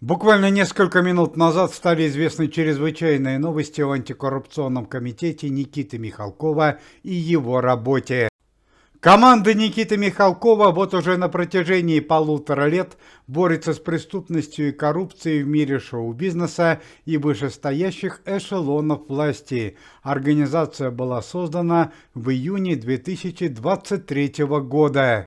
Буквально несколько минут назад стали известны чрезвычайные новости о антикоррупционном комитете Никиты Михалкова и его работе. Команда Никиты Михалкова вот уже на протяжении 1,5 лет борется с преступностью и коррупцией в мире шоу-бизнеса и вышестоящих эшелонов власти. Организация была создана в июне 2023 года.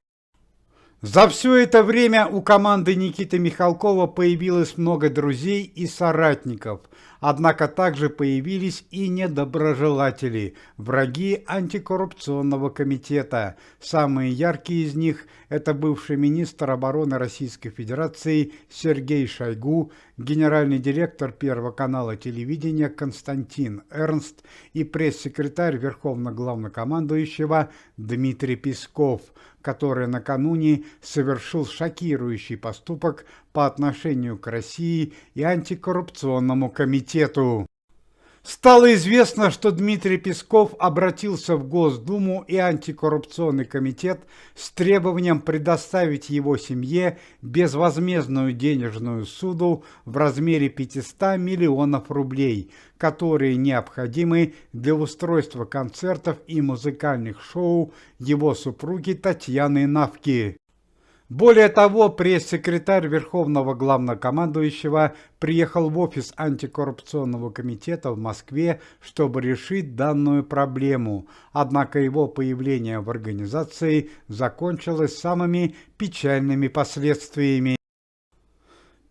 За все это время у команды Никиты Михалкова появилось много друзей и соратников, однако также появились и недоброжелатели, враги антикоррупционного комитета. Самые яркие из них – это бывший министр обороны Российской Федерации Сергей Шойгу, генеральный директор Первого канала телевидения Константин Эрнст и пресс-секретарь Верховного Главнокомандующего Дмитрий Песков, который накануне совершил шокирующий поступок по отношению к России и антикоррупционному комитету. Стало известно, что Дмитрий Песков обратился в Госдуму и антикоррупционный комитет с требованием предоставить его семье безвозмездную денежную ссуду в размере 500 миллионов рублей, которые необходимы для устройства концертов и музыкальных шоу его супруги Татьяны Навки. Более того, пресс-секретарь Верховного Главнокомандующего приехал в офис антикоррупционного комитета в Москве, чтобы решить данную проблему. Однако его появление в организации закончилось самыми печальными последствиями.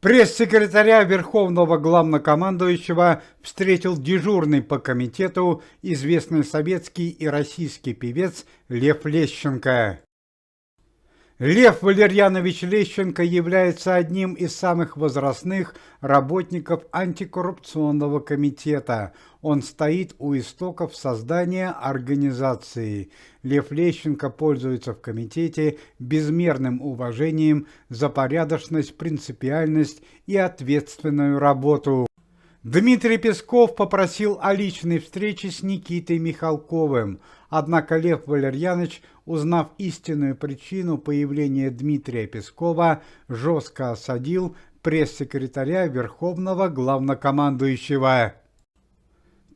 Пресс-секретаря Верховного Главнокомандующего встретил дежурный по комитету известный советский и российский певец Лев Лещенко. Лев Валерьянович Лещенко является одним из самых возрастных работников антикоррупционного комитета. Он стоит у истоков создания организации. Лев Лещенко пользуется в комитете безмерным уважением за порядочность, принципиальность и ответственную работу. Дмитрий Песков попросил о личной встрече с Никитой Михалковым, однако Лев Валерьянович, узнав истинную причину появления Дмитрия Пескова, жестко осадил пресс-секретаря Верховного Главнокомандующего.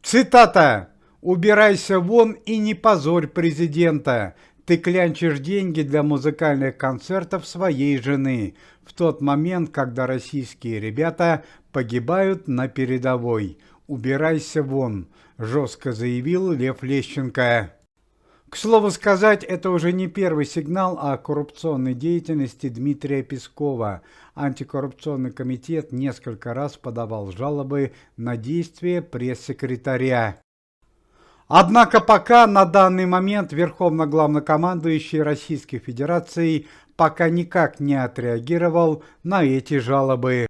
Цитата: «Убирайся вон и не позорь президента. Ты клянчишь деньги для музыкальных концертов своей жены в тот момент, когда российские ребята погибают на передовой. Убирайся вон», – жестко заявил Лев Лещенко. К слову сказать, это уже не первый сигнал о коррупционной деятельности Дмитрия Пескова. Антикоррупционный комитет несколько раз подавал жалобы на действия пресс-секретаря. Однако пока на данный момент Верховный Главнокомандующий Российской Федерации пока никак не отреагировал на эти жалобы.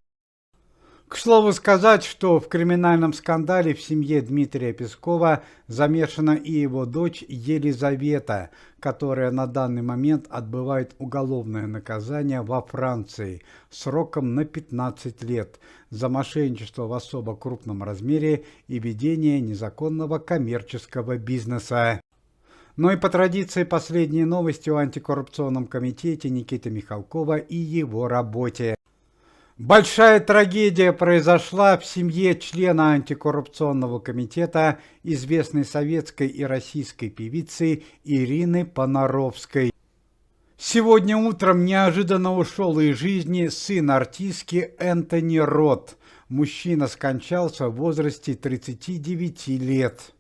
К слову сказать, что в криминальном скандале в семье Дмитрия Пескова замешана и его дочь Елизавета, которая на данный момент отбывает уголовное наказание во Франции сроком на 15 лет за мошенничество в особо крупном размере и ведение незаконного коммерческого бизнеса. Но и по традиции последние новости о антикоррупционном комитете Никиты Михалкова и его работе. Большая трагедия произошла в семье члена антикоррупционного комитета известной советской и российской певицы Ирины Понаровской. Сегодня утром неожиданно ушел из жизни сын артистки Энтони Рот. Мужчина скончался в возрасте 39 лет.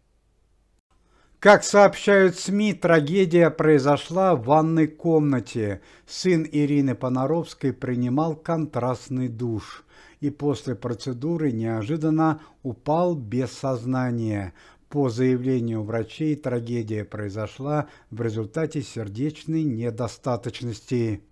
Как сообщают СМИ, трагедия произошла в ванной комнате. Сын Ирины Понаровской принимал контрастный душ и после процедуры неожиданно упал без сознания. По заявлению врачей, трагедия произошла в результате сердечной недостаточности.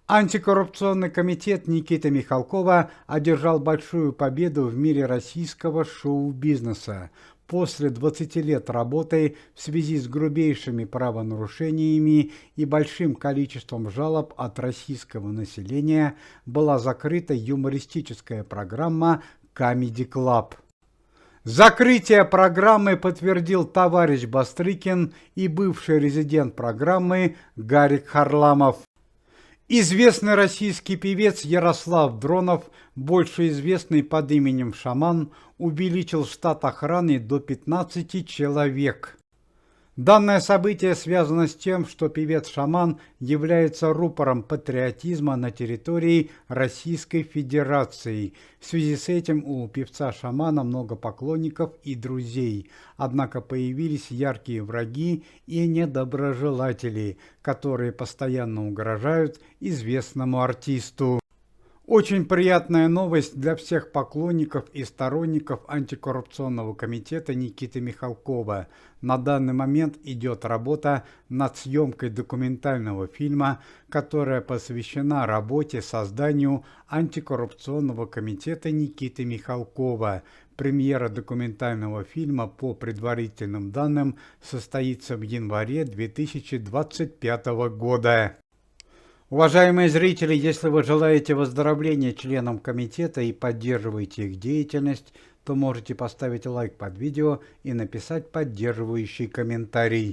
Антикоррупционный комитет Никиты Михалкова одержал большую победу в мире российского шоу-бизнеса. После 20 лет работы в связи с грубейшими правонарушениями и большим количеством жалоб от российского населения была закрыта юмористическая программа Comedy Club. Закрытие программы подтвердил товарищ Бастрыкин и бывший резидент программы Гарик Харламов. Известный российский певец Ярослав Дронов, больше известный под именем Шаман, увеличил штат охраны до 15 человек. Данное событие связано с тем, что певец-шаман является рупором патриотизма на территории Российской Федерации. В связи с этим у певца-шамана много поклонников и друзей. Однако появились яркие враги и недоброжелатели, которые постоянно угрожают известному артисту. Очень приятная новость для всех поклонников и сторонников антикоррупционного комитета Никиты Михалкова. На данный момент идет работа над съемкой документального фильма, которая посвящена работе созданию антикоррупционного комитета Никиты Михалкова. Премьера документального фильма по предварительным данным состоится в январе 2025 года. Уважаемые зрители, если вы желаете выздоровления членам комитета и поддерживаете их деятельность, то можете поставить лайк под видео и написать поддерживающий комментарий.